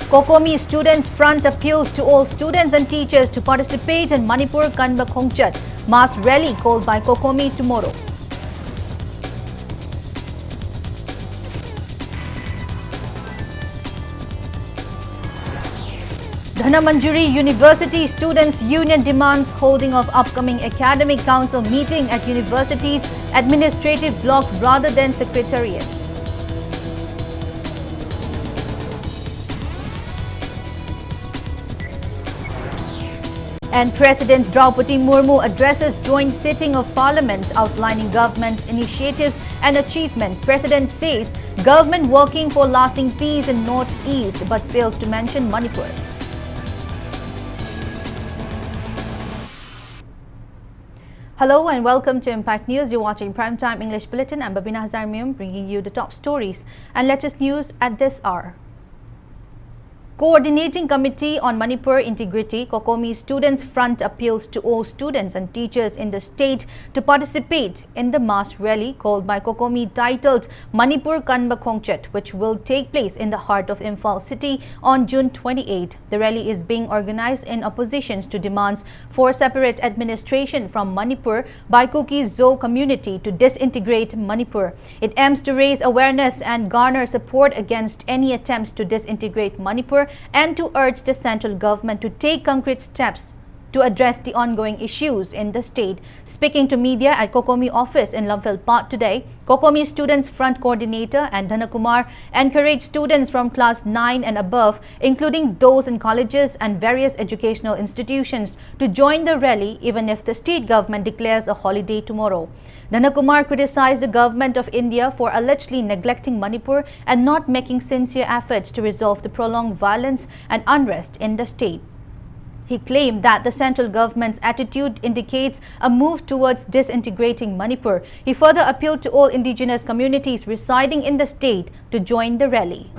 Kokomi Students Front appeals to all students and teachers to participate in Manipur Kanba Khongchat mass rally called by Kokomi tomorrow. Dhanamanjuri University Students Union demands holding of upcoming Academic Council meeting at University's administrative block rather than Secretariat. And President Draupadi Murmu addresses joint sitting of Parliament outlining government's initiatives and achievements. President says government working for lasting peace in North-East but fails to mention Manipur. Hello and welcome to Impact News. You're watching Primetime English Bulletin. I'm BABINA HAJARIMAYUM bringing you the top stories and latest news at this hour. Coordinating Committee on Manipur Integrity, Kokomi Students Front appeals to all students and teachers in the state to participate in the mass rally called by Kokomi titled Manipur Kanba Khongchat, which will take place in the heart of Imphal city on June 28. The rally is being organized in opposition to demands for separate administration from Manipur by Kuki Zo community to disintegrate Manipur. It aims to raise awareness and garner support against any attempts to disintegrate Manipur and to urge the central government to take concrete steps to address the ongoing issues in the state. Speaking to media at Kokomi office in Lumphel Park today, Kokomi Students Front Coordinator and Dhanakumar encouraged students from class 9 and above, including those in colleges and various educational institutions, to join the rally even if the state government declares a holiday tomorrow. Dhanakumar criticized the government of India for allegedly neglecting Manipur and not making sincere efforts to resolve the prolonged violence and unrest in the state. He claimed that the central government's attitude indicates a move towards disintegrating Manipur. He further appealed to all indigenous communities residing in the state to join the rally.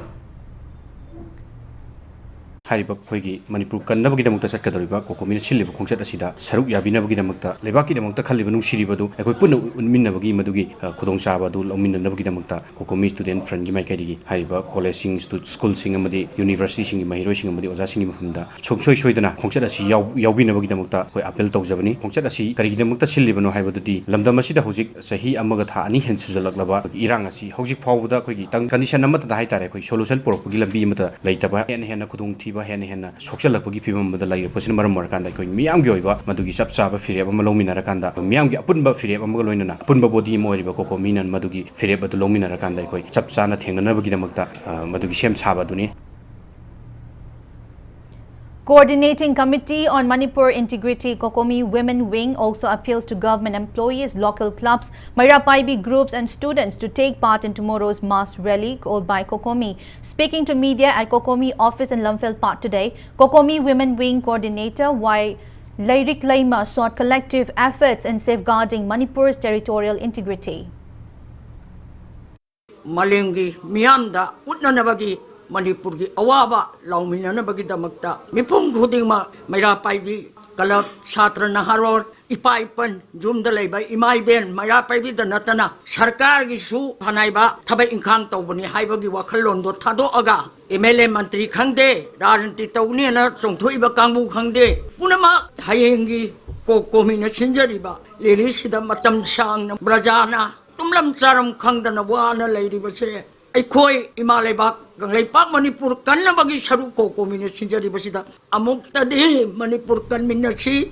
Manipur Kanabagi Damota Sakadariba, Kokomi Silva Concert Asida, Saruk Yabinabagi Damota, Lebaki Damota Kalibanu Shiribadu, a Kupuna Minabagi Madugi, Kodong Sabadu, Lomina Nabagi Damota, Kokomi student friend Gimakadi, Hariba, college sing, school singamadi, university singing, my hero singing, Ozasing Munda, Choksoy Shoidana, Concert Asi Yawinabagi Damota, where Apple Tozavani, Concert Asi, Karidamota Silibano Habadi, Lamdamasida Hosik, Sahi Amagata, Ani Hensulaklava, Irangasi, Hosik Powda, Condition Namata Haitare, Solution Propagila Bimata, Laitaba, and Hana Kudung Tiba. Hena social lapagi pibam the like person maramorkanda going miam goiba madugi sapsaba fireba malomina rakanda miam apunba fireba magaloina punba body moriba kokomin and madugi fireba the lomina rakanda koi sapsana tenganabagi damakta madugi shem sabaduni. Coordinating Committee on Manipur Integrity Kokomi Women Wing also appeals to government employees, local clubs, Mairapaibi groups and students to take part in tomorrow's mass rally called by Kokomi. Speaking to media at Kokomi office in Lumphel Park today, Kokomi Women Wing Coordinator Y. Lyric Laima sought collective efforts in safeguarding Manipur's territorial integrity. Malingi Mianda Utnanabagi Manipurgi Awaba, Lauminabagi Damakta, Mipum Hudima, Mairapaibi, Kalab, Satra Naharor, Ipaipan, Jumdalay by Imaiben, Mairapaibi the Natana, Sarkar Gisu, Hanaiba, Tabe Inkanto, Buni Haibagi Wakalondo, Tado Aga, Emele Mantri Kangde, Raranti Tauniana, Sontuiba Kangu Kangde, Punama, Hayengi, Kokomina Sinjariba, Lilisida Matam Shang, Brajana, Tumlam Saram Kangdanawana, Lady Base. Koi Imalebak, Lepak Manipur Kanabagi Saruko, Communist Sinjaribasida, Amukta Manipur Kanminasi.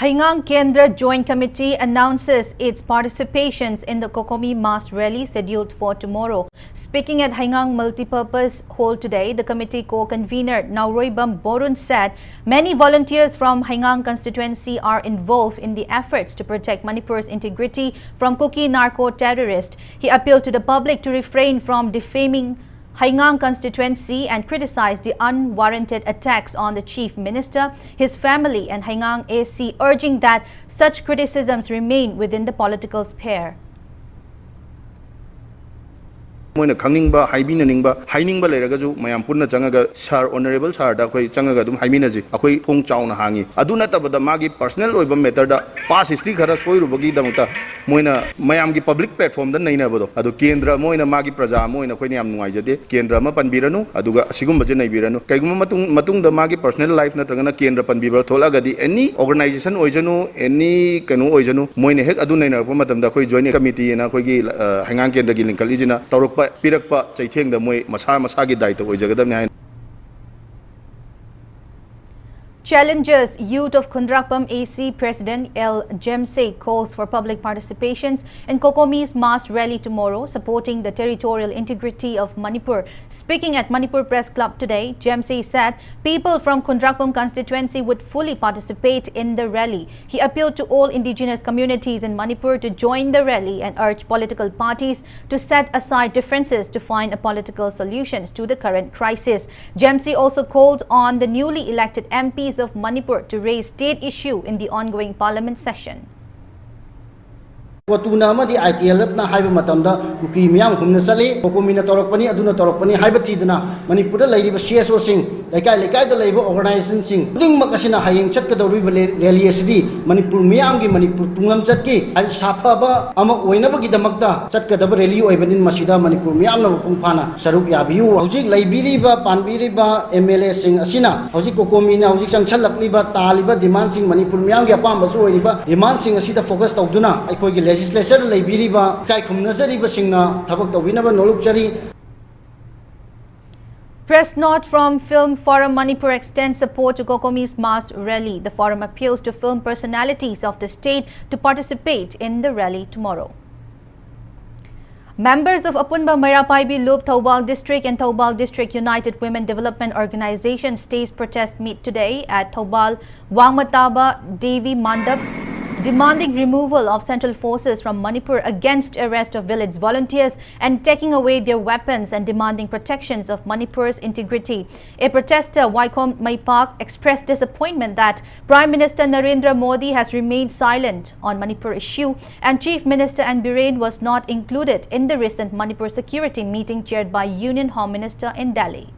Haingang Kendra Joint Committee announces its participations in the Kokomi mass rally scheduled for tomorrow. Speaking at Haingang Multipurpose Hall today, the committee co-convener Jiribam Borun said many volunteers from Haingang constituency are involved in the efforts to protect Manipur's integrity from Kuki narco-terrorists. He appealed to the public to refrain from defaming Haingang constituency and criticized the unwarranted attacks on the Chief Minister, his family and Haingang AC, urging that such criticisms remain within the political sphere. moina khangingba haibinaningba hainingba leragaju mayam punna changaga sir honorable sir da khoi changaga dum haibinaji akhoi thong chauna hangi aduna tabada magi personal oiba matter da past history khara soirubagi damta moina mayam gi public platform da naina bodo adu kendra moina magi praja moina khoi yam nuai jade kendra ma panbiranu aduga asigum baje naibiranu kaigum matung da magi personal life na trangana kendra panbibra thola gadi any organization oijanu any kanu oijanu moina hek adu naina pa matam da khoi join committee na khoi gi hangang kendra gi linkal ijina tawrokpa pirakpa chaitheng da moi masa gi daito oijagadam ne. Challengers Youth of Kundrakpam AC President L. Jemse calls for public participations in Kokomi's mass rally tomorrow, supporting the territorial integrity of Manipur. Speaking at Manipur Press Club today, Jemse said people from Kundrakpam constituency would fully participate in the rally. He appealed to all indigenous communities in Manipur to join the rally and urged political parties to set aside differences to find a political solutions to the current crisis. Jemse also called on the newly elected MPs of Manipur to raise state issue in the ongoing parliament session. Watuna amadi ITLF na haiba matamda kuki miyam humna sale kokomina torokpani aduna torokpani haiba tidna Manipur la iriba CSO sing lekai da laiba organization sing ling makasina hayeng chatkadori rally asidi Manipur miyam gi Manipur tunglam chatki ai safaba ama oinaba gi damakta chatkadaba rally oibanin masida Manipur miyam na mapung phana saruk yabiu hojik laibiriba panbiriba MLA sing asina hojik kokomina hojik changchalakliba taliba demand sing Manipur miyam gi apamba su oiriba demand sing asida focus tawduna aikoi gi legislature laibiriba kai khumnazariba singna thabak tawinaba nolukchari. Press note from Film Forum Manipur extends support to Kokomi's mass rally. The forum appeals to film personalities of the state to participate in the rally tomorrow. Members of Apunba Mairapaibi Loop Thoubal District and Thoubal District United Women Development Organization stage protest meet today at Thoubal Wangmataba Devi Mandap, demanding removal of central forces from Manipur against arrest of village volunteers and taking away their weapons and demanding protections of Manipur's integrity. A protester, Waikom Maipak, expressed disappointment that Prime Minister Narendra Modi has remained silent on Manipur issue and Chief Minister N. Biren was not included in the recent Manipur security meeting chaired by Union Home Minister in Delhi.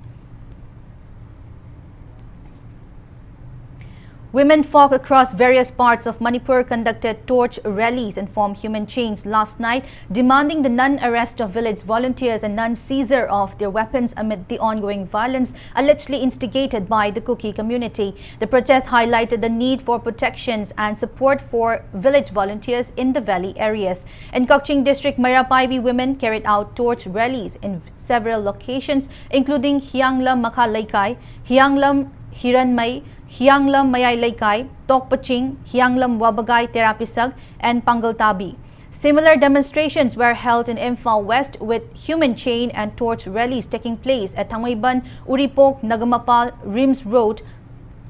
Women folk across various parts of Manipur conducted torch rallies and formed human chains last night, demanding the non-arrest of village volunteers and non-seizure of their weapons amid the ongoing violence allegedly instigated by the Kuki community. The protest highlighted the need for protections and support for village volunteers in the valley areas. In Kokching District, Mairapaibi women carried out torch rallies in several locations, including Hianglam Makalaikai, Hianglam Hiranmai, Hianglam Mayay Laikai, Tokpaching, Hianglam Wabagay Terapisag, and Pangaltabi. Similar demonstrations were held in Imphal West with human chain and torch rallies taking place at Tangmayban, Uripok, Nagamapal, Rims Road,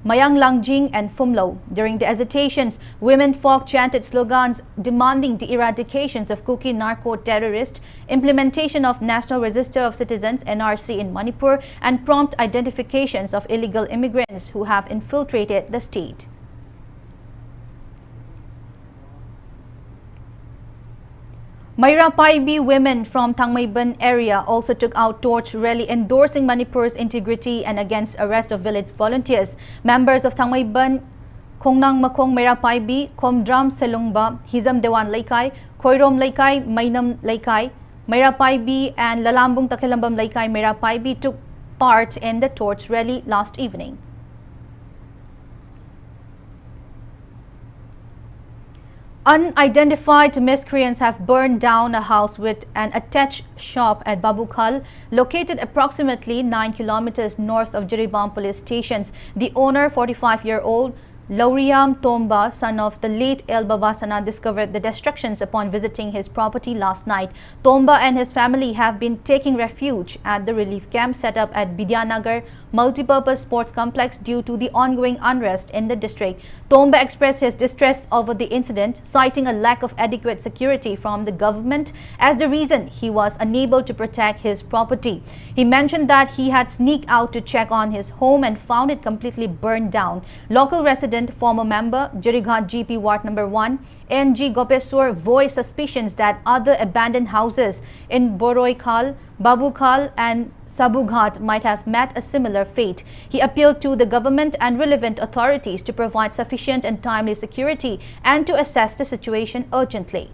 Mayang Langjing and Phumlo. During the agitations, women folk chanted slogans demanding the eradication of Kuki narco-terrorists, implementation of National Register of Citizens (NRC) in Manipur, and prompt identifications of illegal immigrants who have infiltrated the state. Mairapaibi women from Tangmayban area also took out torch rally endorsing Manipur's integrity and against arrest of village volunteers. Members of Tangmayban, Kongnang Makong Mairapaibi, Komdram Selungba, Hizam Dewan Laikai, Koirom Laikai, Mainam Laikai, Mairapaibi and Lalambung Takilambam Laikai Mairapaibi took part in the torch rally last evening. Unidentified miscreants have burned down a house with an attached shop at Babukal, located approximately 9 kilometers north of Jiribam police stations. The owner, 45-year-old Lauriam Tomba, son of the late El Babasana, discovered the destructions upon visiting his property last night. Tomba and his family have been taking refuge at the relief camp set up at Bidyanagar multipurpose sports complex due to the ongoing unrest in the district. Tomba expressed his distress over the incident, citing a lack of adequate security from the government as the reason he was unable to protect his property. He mentioned that he had sneaked out to check on his home and found it completely burned down. Local resident, former member, Jiribam GP Ward Number 1, NG Gopeswar voiced suspicions that other abandoned houses in Boroikhal, Babukhal and Sabughat might have met a similar fate. He appealed to the government and relevant authorities to provide sufficient and timely security and to assess the situation urgently.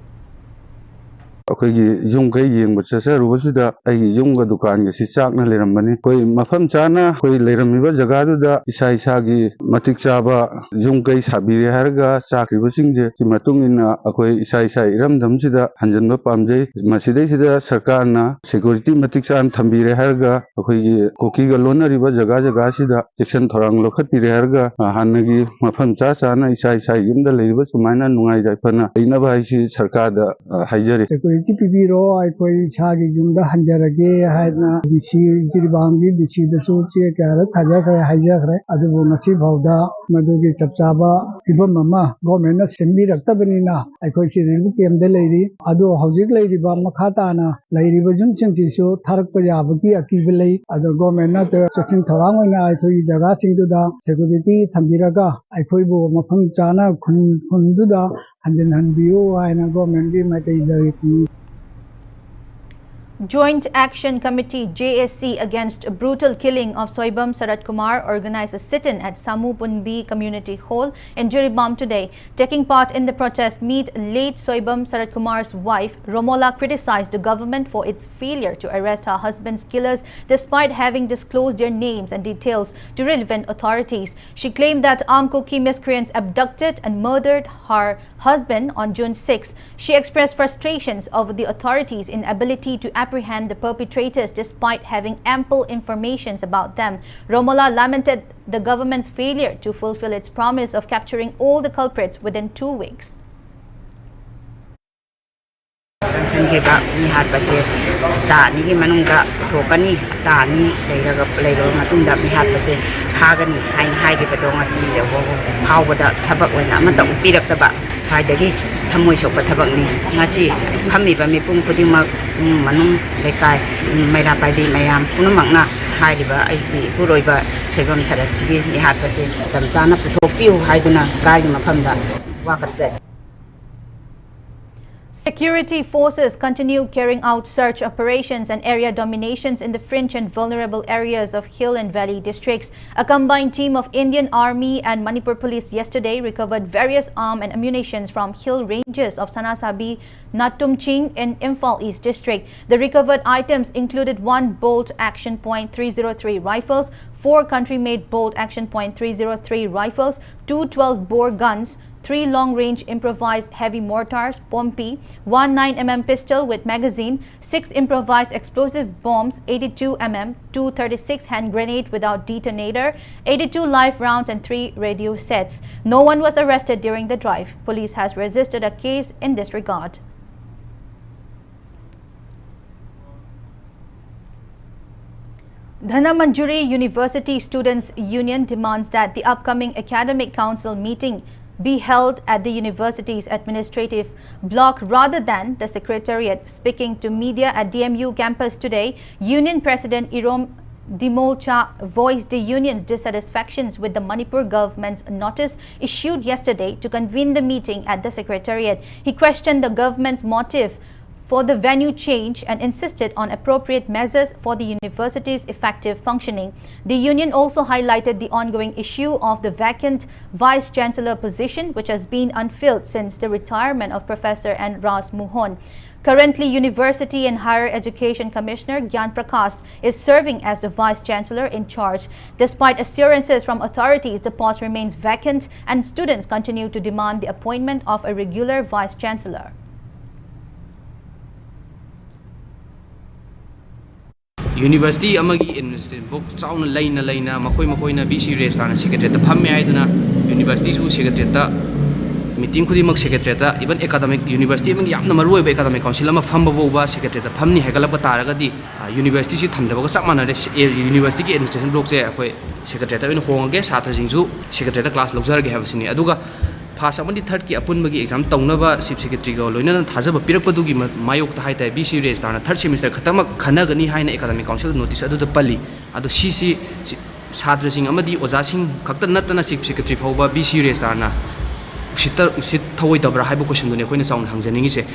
ꯑꯩꯈꯣꯏꯒꯤ ꯌꯨꯝ ꯀꯩ ꯌꯦꯡꯕ ꯆꯠꯆꯔꯨꯕꯁꯤꯗ ꯑꯩꯒꯤ ꯌꯨꯝꯒ ꯗꯨꯀꯥꯟꯒꯁꯤ ꯆꯥꯛꯅ ꯂꯩꯔꯝꯕꯅꯤ ꯑꯩꯈꯣꯏ ꯃꯐꯝ ꯆꯥꯅ ꯑꯩꯈꯣꯏ ꯂꯩꯔꯝꯃꯤꯕ ꯖꯒꯥꯗꯨꯗ ꯏꯁꯥꯒꯤ ꯃꯇꯤꯛ ꯆꯥꯕ ꯌꯨꯝ ꯀꯩ ꯁꯥꯕꯤꯔꯦ ꯍꯥꯏꯔꯒ ꯆꯥꯈꯤꯕꯁꯤꯡꯁꯦ ꯁꯤ ꯃꯇꯨꯡ ꯏꯟꯅ ꯑꯩꯈꯣꯏ ꯏꯁꯥ ꯏꯔꯝꯗꯝꯁꯤꯗ ꯍꯟꯖꯤꯟꯕ ꯄꯥꯝꯖꯩ ꯃꯁꯤꯗꯩꯁꯤꯗ ꯁꯔꯀꯥꯔꯅ ꯁꯦꯀ꯭ꯌꯨꯔꯤꯇꯤ ꯃꯇꯤꯛ ꯆꯥꯅ ꯊꯝꯕꯤꯔꯦ ꯍꯥꯏꯔꯒ ꯑꯩꯈꯣꯏꯒꯤ ꯀꯣꯀꯤꯒ ꯂꯣꯟꯅꯔꯤꯕ ꯖꯒꯥꯁꯤꯗ ꯆꯦꯛꯁꯤꯟ ꯊꯧꯔꯥꯡ ꯂꯧꯈꯠꯄꯤꯔꯦ ꯍꯥꯏꯔꯒ ꯍꯥꯟꯅꯒꯤ ꯃꯐꯝ ꯆꯥꯅ ꯏꯁꯥ ꯌꯨꯝꯗ ꯂꯩꯔꯤꯕ ꯁꯨꯃꯥꯏꯅ ꯅꯨꯡꯉꯥꯏ ꯌꯥꯏꯐꯅ ꯂꯩꯅꯕ ꯍꯥꯏꯁꯤ ꯁꯔꯀꯥꯔꯗ ꯍꯥꯏꯖꯔꯤ Pipiro, I quay Sagi Junda Hanjarage, has na Jiribambi, the Chi the Suchi, Hajaka, Hajaka, Adabunasi Hauda, Madugi Tapsaba, Ibama, Gomena, Sembi Tabanina, I quay she became the lady, Ado Hausit Lady Bamakatana, Lady Vajun Chentisho, Tarakpayabaki, Akivile, Other Gomena, Section Taramana, I quay Jagasing to the Security, Tambiraga, I quay Mapam Chana, Kunduda, and then Hanbio, and a government material. Joint Action Committee JSC against brutal killing of Soibam Sarat Kumar organized a sit-in at Samupunbi Community Hall in Jiribam today. Taking part in the protest meet, late Soibam Sarat Kumar's wife Romola criticized the government for its failure to arrest her husband's killers despite having disclosed their names and details to relevant authorities. She claimed that armed Kuki miscreants abducted and murdered her husband on June 6. She expressed frustrations over the authorities' inability to apprehend the perpetrators despite having ample information about them. Romola lamented the government's failure to fulfill its promise of capturing all the culprits within 2 weeks. Hidagi Tamoy Shopa Tabakni, Nasi, Hamiba Mipum Pudima, Manum, Lekai, Mera Padi Mayam, Punamagna, Hidiba, Puroiba, Segon Saratsi, Nihatasi, Tamzana Putopiu, Hiduna, Gaima Panda, Wakatse. Security forces continue carrying out search operations and area dominations in the fringe and vulnerable areas of Hill and Valley districts. A combined team of Indian Army and Manipur Police yesterday recovered various arms and ammunition from hill ranges of Sanasabi, Natumching in Imphal East District. The recovered items included 1 Bolt Action .303 rifles, 4 country-made Bolt Action .303 rifles, 2 12-bore guns, 3 long-range improvised heavy mortars, Pompi, 1 9mm pistol with magazine, 6 improvised explosive bombs, 82 mm, 2 36 hand grenade without detonator, 82 live rounds and 3 radio sets. No one was arrested during the drive. Police has registered a case in this regard. Dhanamanjuri University Students' Union demands that the upcoming Academic Council meeting be held at the university's administrative block rather than the secretariat. Speaking to media at DMU campus today, Union President Irom Dimolcha voiced the union's dissatisfactions with the Manipur government's notice issued yesterday to convene the meeting at the secretariat. He questioned the government's motive for the venue change and insisted on appropriate measures for the university's effective functioning. The union also highlighted the ongoing issue of the vacant vice-chancellor position, which has been unfilled since the retirement of Professor N. Ras Muhon. Currently, University and Higher Education Commissioner Gyan Prakash is serving as the Vice-Chancellor in charge. Despite assurances from authorities, the post remains vacant and students continue to demand the appointment of a regular Vice-Chancellor. University amagi in book sound laina makoi na BC restana secretary the phamme aiduna university su secretary ta meeting khudi mak secretary ta even academic university mang yamna maru oi academic council ama phamba bo ba secretary ta phamni hegala pa taraga di university si thamda ba sak manare university ki administration block je akoi secretary ta in hongage satra jingju secretary ta class logjar ge habsini aduga First among the third ki apun bagi exam taunaba chief secretary go loina thajaba pirakpadu gi mayok ta haita BC register na third semester khatama khana gani haina academic council notice adu da pali adu CC sadra sing amadi oja sing khakta natana chief secretary phauba BC register na usit thawoi dabra haibu question dune khoina chaun hangjaningi se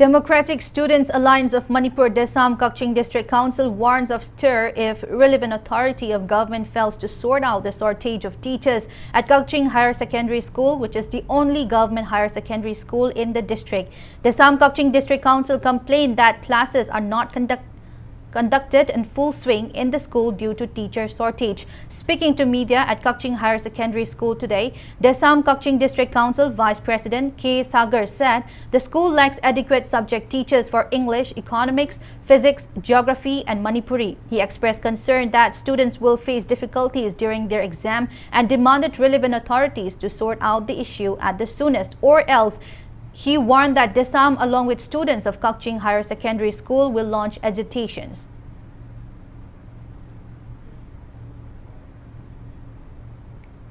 Democratic Students Alliance of Manipur Desam Kakching District Council warns of stir if relevant authority of government fails to sort out the shortage of teachers at Kakching Higher Secondary School, which is the only government higher secondary school in the district. Desam Kakching District Council complained that classes are not conducted in full swing in the school due to teacher shortage. Speaking to media at Kakching Higher Secondary School today, Desam Kakching District Council Vice President K. Sagar said the school lacks adequate subject teachers for English, economics, physics, geography and Manipuri. He expressed concern that students will face difficulties during their exam and demanded relevant authorities to sort out the issue at the soonest, or else he warned that Desam, along with students of Kakching Higher Secondary School, will launch agitations.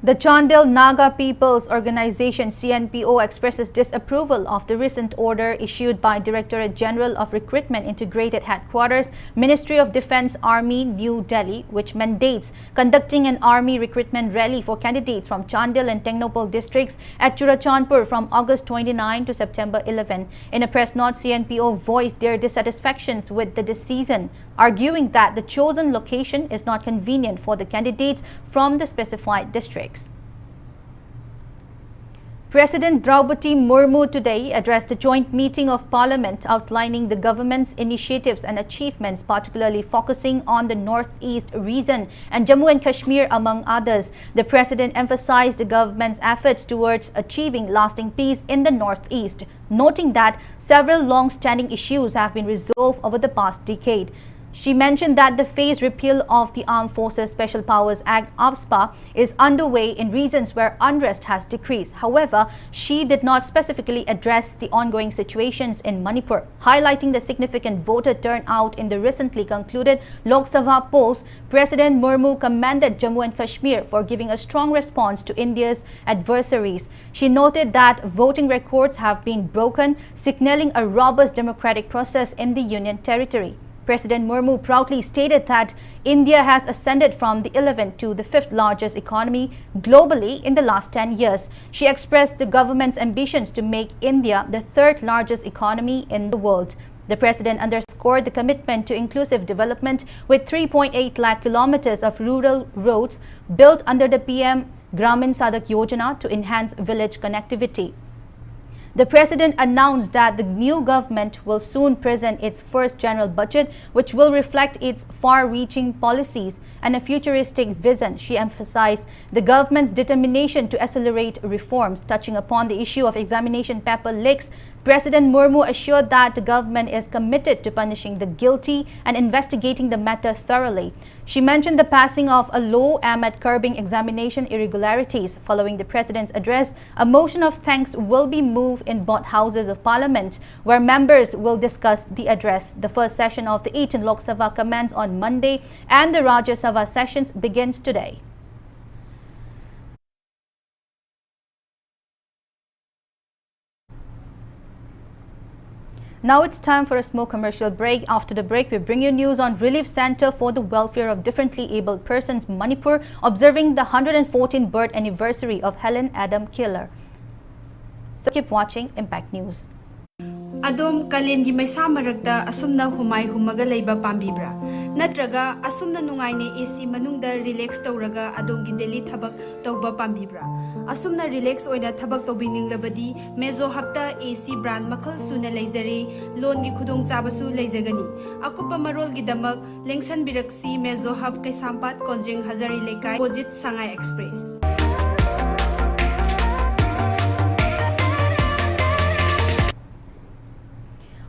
The Chandil Naga People's Organization CNPO expresses disapproval of the recent order issued by Directorate General of Recruitment Integrated Headquarters, Ministry of Defence, Army, New Delhi, which mandates conducting an army recruitment rally for candidates from Chandil and Tengnopal districts at Churachandpur from August 29 to September 11. In a press note, CNPO voiced their dissatisfactions with the decision, arguing that the chosen location is not convenient for the candidates from the specified districts. President Draupadi Murmu today addressed a joint meeting of Parliament outlining the government's initiatives and achievements, particularly focusing on the Northeast region and Jammu and Kashmir, among others. The President emphasized the government's efforts towards achieving lasting peace in the Northeast, noting that several long-standing issues have been resolved over the past decade. She mentioned that the phased repeal of the Armed Forces Special Powers Act (AFSPA) is underway in regions where unrest has decreased. However, she did not specifically address the ongoing situations in Manipur. Highlighting the significant voter turnout in the recently concluded Lok Sabha polls, President Murmu commended Jammu and Kashmir for giving a strong response to India's adversaries. She noted that voting records have been broken, signaling a robust democratic process in the Union territory. President Murmu proudly stated that India has ascended from the 11th to the 5th largest economy globally in the last 10 years. She expressed the government's ambitions to make India the 3rd largest economy in the world. The President underscored the commitment to inclusive development with 3.8 lakh kilometers of rural roads built under the PM Gramin Sadak Yojana to enhance village connectivity. The President announced that the new government will soon present its first general budget, which will reflect its far-reaching policies and a futuristic vision. She emphasized the government's determination to accelerate reforms. Touching upon the issue of examination paper leaks, President Murmu assured that the government is committed to punishing the guilty and investigating the matter thoroughly. She mentioned the passing of a law aimed at curbing examination irregularities. Following the President's address, a motion of thanks will be moved in both houses of Parliament, where members will discuss the address. The first session of the 18th Lok Sabha commences on Monday and the Rajya Sabha sessions begins today. Now it's time for a small commercial break. After the break, we bring you news on Relief Center for the Welfare of Differently Abled Persons, Manipur, observing the 114th birth anniversary of Helen Keller. So keep watching Impact News. Adom kalengi maisa maragda asumna humay humaga layba pambibra natraga asumna nungay ne AC manungda relax tawraga adongi daily thabak tawba pambibra asumna relax oina thabak tawbining labadi mezo hapta AC brand makhal suna laizare loan gi khudong chabasu laizagani akupa marol gi damak lengsan biraksi mezo hab kai sampat konjing hazari lekai opposite Sangai Express.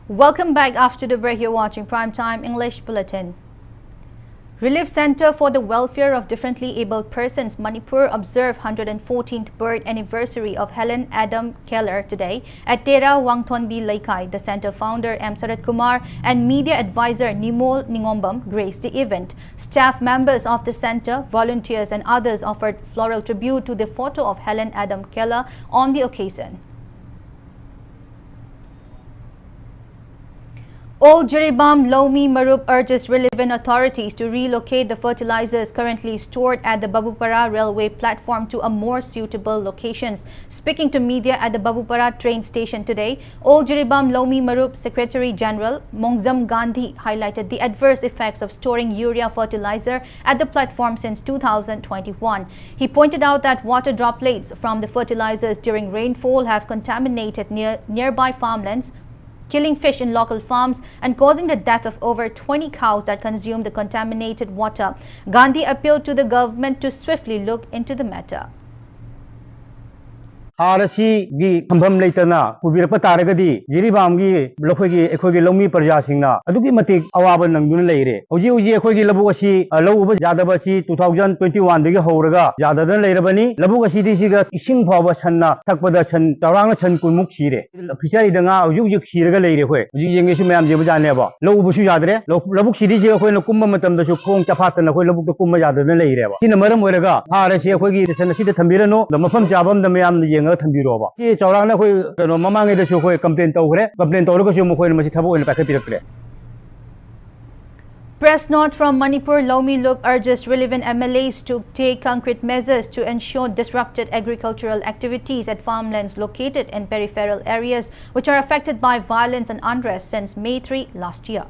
Welcome back after the break. You're watching Primetime English Bulletin. Relief Center for the Welfare of Differently Abled Persons, Manipur, observed 114th birth anniversary of Helen Keller today at Tera Wangthonbi Laikai. The center founder M. Sarat Kumar and media advisor Nimol Ningombam graced the event. Staff members of the center, volunteers and others offered floral tribute to the photo of Helen Keller on the occasion. Old Jiribam Lomi Marup urges relevant authorities to relocate the fertilizers currently stored at the Babupara railway platform to a more suitable locations. Speaking to media at the Babupara train station today, Old Jiribam Lomi Marup Secretary General Mongzam Gandhi highlighted the adverse effects of storing urea fertilizer at the platform since 2021. He pointed out that water droplets from the fertilizers during rainfall have contaminated nearby farmlands, killing fish in local farms and causing the death of over 20 cows that consume the contaminated water. Gandhi appealed to the government to swiftly look into the matter. Harasi Kambam Latana, who be a Pataragadi, Jiribam, Lokogi, Ekogi Lomi Perjasina, Adukimatic, Awaban and Gunlay, Oji Ekogi Labuasi, a low Jadabasi 2021, the Horaga, Jadadan Lairabani, Labuasi Disiga, Ishing Pavasana, Takpadasan, Tarangasan Kumukshire, Pisari Danga, Yuji Kiraga Lady, Yingishman Jabaneva, Low Bushadre, Labuksi Dizio, when Kumbamatam, the Shukong Tapatan, the Labuka Kumajadan Laireva. In a Maram Weraga, Harasi Ekogi, the Senate Tambirano, the Mafam Jabam, the Mayam, Tambiroba. See, Chaurana, Mamang, the show, complaint over, complaint over, Machitabo in Packet. Press note from Manipur, Lomi Lup urges relevant MLAs to take concrete measures to ensure disrupted agricultural activities at farmlands located in peripheral areas which are affected by violence and unrest since May 3 last year.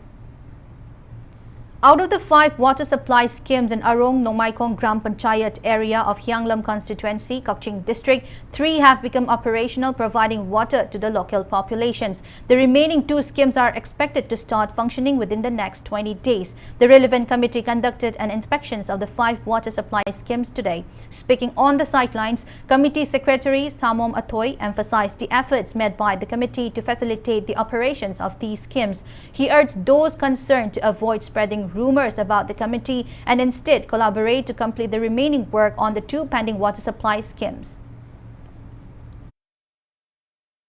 Out of the 5 water supply schemes in Arong Nomaikong Gram Panchayat area of Hyanglam Constituency, Kakching District, 3 have become operational, providing water to the local populations. The remaining 2 schemes are expected to start functioning within the next 20 days. The relevant committee conducted an inspection of the 5 water supply schemes today. Speaking on the sidelines, Committee Secretary Samom Atoy emphasized the efforts made by the committee to facilitate the operations of these schemes. He urged those concerned to avoid spreading rumors about the committee and instead collaborate to complete the remaining work on the 2 pending water supply schemes.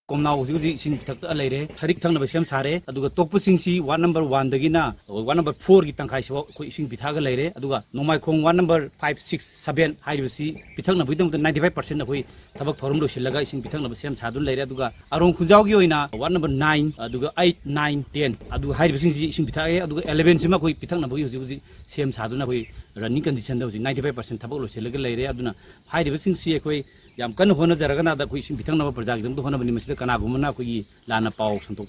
Now, sing a lady, Tarik Tang of a Sam Sare, Aduga Topusing Si, 1 number 1 the Gina, 1 number 4 Gitankai, sing Pitaga lady, Aduga, no my Kong 1 number 5, 6, 7, high you see, Pitanga with them the 95% of we, Tabak Shilaga, sing Pitanga of Sam Sadun lady, Aduga, Aron Kuzagio in 1 number 9, Aduga 8, 9, 10, Adu high sing Pitaga, Aduga 11 Simakui, Pitanga, Sam Saduna, running condition of 95% Tabolo Shilaga lady, Aduna, high sing Siakwe, Yam Kanahona Zaragana, that we sing Pitanga project, them to Honor Minister Kanagumana, Lana Pau, Santo.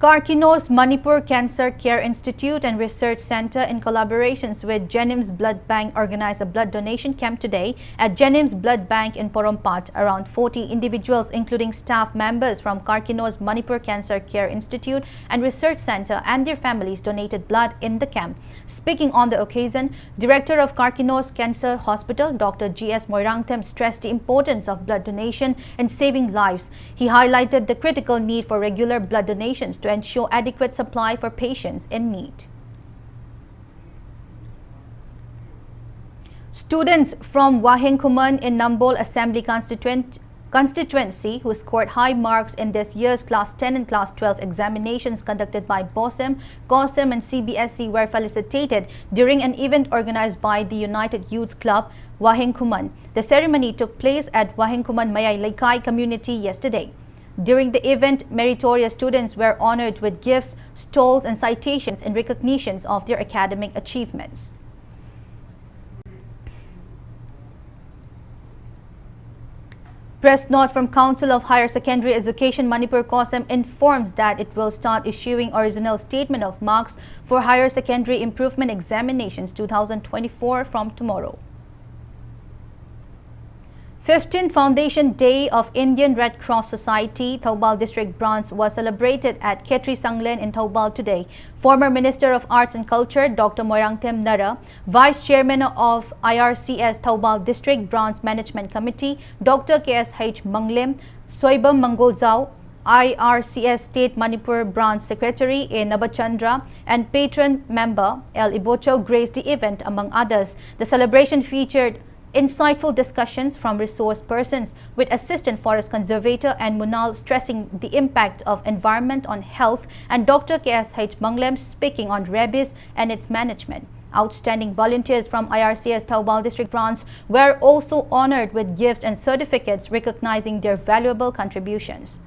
Karkino's Manipur Cancer Care Institute and Research Center, in collaborations with Jenims Blood Bank, organized a blood donation camp today at Jenims Blood Bank in Porompat. Around 40 individuals, including staff members from Karkino's Manipur Cancer Care Institute and Research Center and their families, donated blood in the camp. Speaking on the occasion, Director of Karkino's Cancer Hospital, Dr. G.S. Moirangthem, stressed the importance of blood donation in saving lives. He highlighted the critical need for regular blood donations to ensure adequate supply for patients in need. Students from Wahengkuman in Nambol Assembly Constituency who scored high marks in this year's Class 10 and Class 12 examinations conducted by BOSEM, COSEM and CBSE were felicitated during an event organized by the United Youth Club, Wahengkuman. The ceremony took place at Wahengkuman Mayay Laikai community yesterday. During the event, meritorious students were honored with gifts, stalls and citations in recognitions of their academic achievements. Press note from Council of Higher Secondary Education Manipur COSEM informs that it will start issuing original statement of marks for Higher Secondary Improvement Examinations 2024 from tomorrow. 15th Foundation Day of Indian Red Cross Society, Thoubal District Branch was celebrated at Khetri Sanglen in Thoubal today. Former Minister of Arts and Culture Dr. Moirangthem Nara, Vice Chairman of IRCS Thoubal District Branch Management Committee Dr. KSH Manglem, Soibam Mangolzao, IRCS State Manipur Branch Secretary A. Nabachandra and patron member L. Ibocho graced the event, among others. The celebration featured insightful discussions from resource persons, with Assistant Forest Conservator and Munal stressing the impact of environment on health, and Dr. K.S.H. Manglem speaking on rabies and its management. Outstanding volunteers from IRCS Taubal District Branch were also honored with gifts and certificates recognizing their valuable contributions.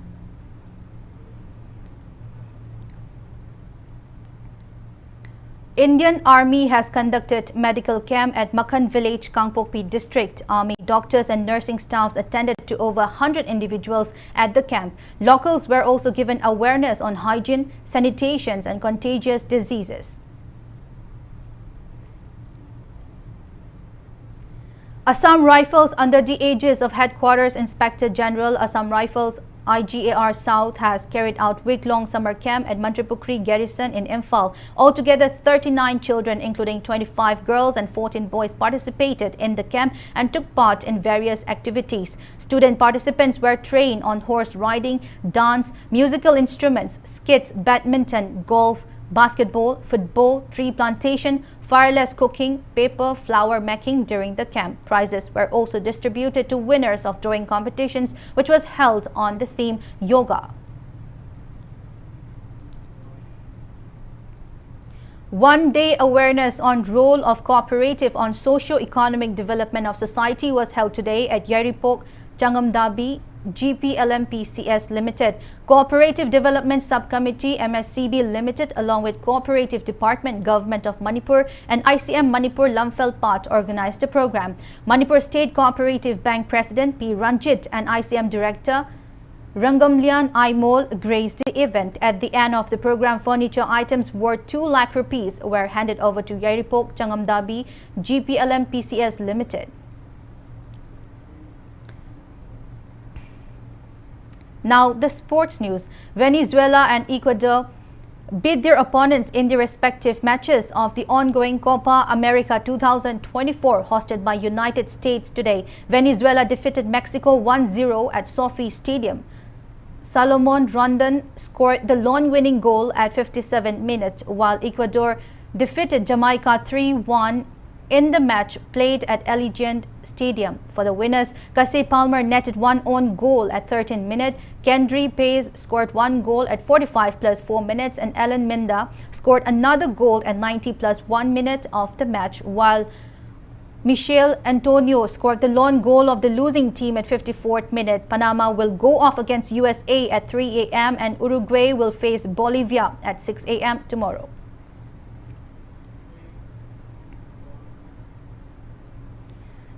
Indian Army has conducted medical camp at Makhan village, Kangpokpi district. Army doctors and nursing staffs attended to over 100 individuals at the camp. Locals were also given awareness on hygiene, sanitation and contagious diseases. Assam Rifles, under the aegis of Headquarters Inspector General Assam Rifles IGAR South, has carried out week-long summer camp at Mantripukri Garrison in Imphal. Altogether, 39 children, including 25 girls and 14 boys, participated in the camp and took part in various activities. Student participants were trained on horse riding, dance, musical instruments, skits, badminton, golf, basketball, football, tree plantation, fireless cooking, paper, flower making during the camp. Prizes were also distributed to winners of drawing competitions, which was held on the theme Yoga. One-day awareness on role of cooperative on socio-economic development of society was held today at Jiribam, Changamdabi, GPLMPCS Limited. Cooperative Development Subcommittee MSCB Limited, along with Cooperative Department, Government of Manipur and ICM Manipur Lamphel organized the program. Manipur State Cooperative Bank President P. Ranjit and ICM Director Rangamlian Aimol graced the event. At the end of the program, furniture items worth 2 lakh rupees were handed over to Jiribam, Changamdabi, GPLMPCS Limited. Now, the sports news. Venezuela and Ecuador beat their opponents in their respective matches of the ongoing Copa America 2024 hosted by United States today. Venezuela defeated Mexico 1-0 at Sophie Stadium. Salomon Rondon scored the lone-winning goal at 57 minutes, while Ecuador defeated Jamaica 3-1 in the match played at Allegiant Stadium. For the winners, Casey Palmer netted one own goal at 13 minutes, Kendry Pace scored one goal at 45 plus 4 minutes, and Ellen Minda scored another goal at 90 plus 1 minute of the match, while Michel Antonio scored the lone goal of the losing team at 54th minute. Panama will go off against USA at 3 a.m. and Uruguay will face Bolivia at 6 a.m. tomorrow.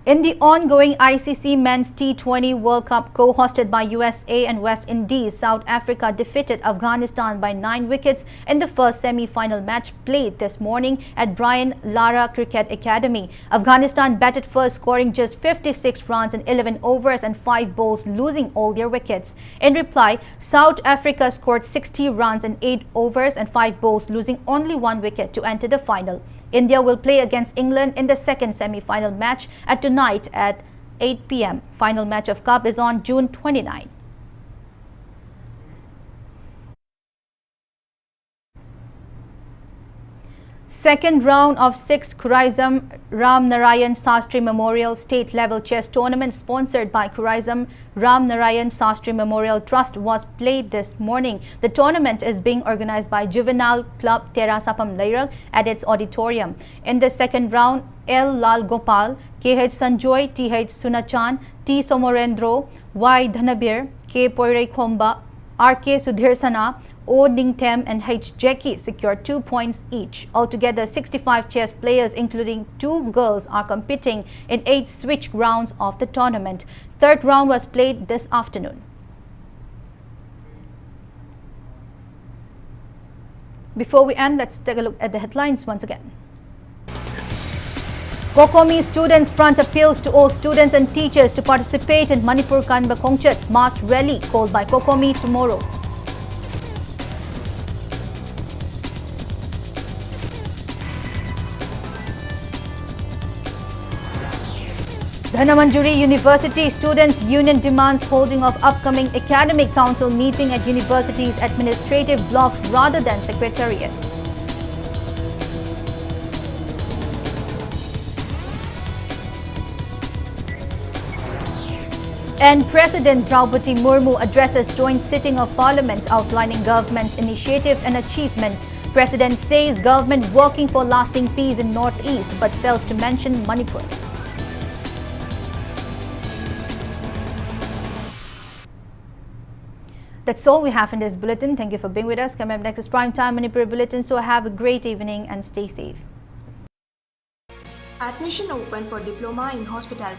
In the ongoing ICC Men's T20 World Cup co-hosted by USA and West Indies, South Africa defeated Afghanistan by 9 wickets in the first semi-final match played this morning at Brian Lara Cricket Academy. Afghanistan batted first, scoring just 56 runs in 11 overs and 5 balls, losing all their wickets. In reply, South Africa scored 60 runs in 8 overs and 5 balls, losing only 1 wicket to enter the final. India will play against England in the second semi-final match tonight at 8 p.m. Final match of Cup is on June 29. Second round of 6th Kurizam Ram Narayan Sastry Memorial State Level Chess Tournament sponsored by Kurizam Ram Narayan Sastry Memorial Trust was played this morning. The tournament is being organized by Juvenile Club Tera Sapam Lairal at its auditorium. In the second round, L. Lal Gopal, K.H. Sanjoy, T.H. Sunachan, T. Somorendro, Y. Dhanabir, K. Poirei Khomba, R.K. Sudhirsana, O. Ningtem and H. Jackie secured 2 points each. Altogether, 65 chess players, including 2 girls, are competing in 8 switch rounds of the tournament. Third round was played this afternoon. Before we end, let's take a look at the headlines once again. Kokomi Students Front appeals to all students and teachers to participate in Manipur Kanba Khongchat mass rally called by Kokomi tomorrow. Dhanamandjuri University Students' Union demands holding of upcoming Academic Council meeting at University's administrative block rather than Secretariat. And President Draupadi Murmu addresses joint sitting of Parliament outlining government's initiatives and achievements. President says government working for lasting peace in Northeast but fails to mention Manipur. That's all we have in this bulletin. Thank you for being with us. Coming up next is Prime Time Manipur Bulletin. So have a great evening and stay safe. Admission open for Diploma in Hospitality.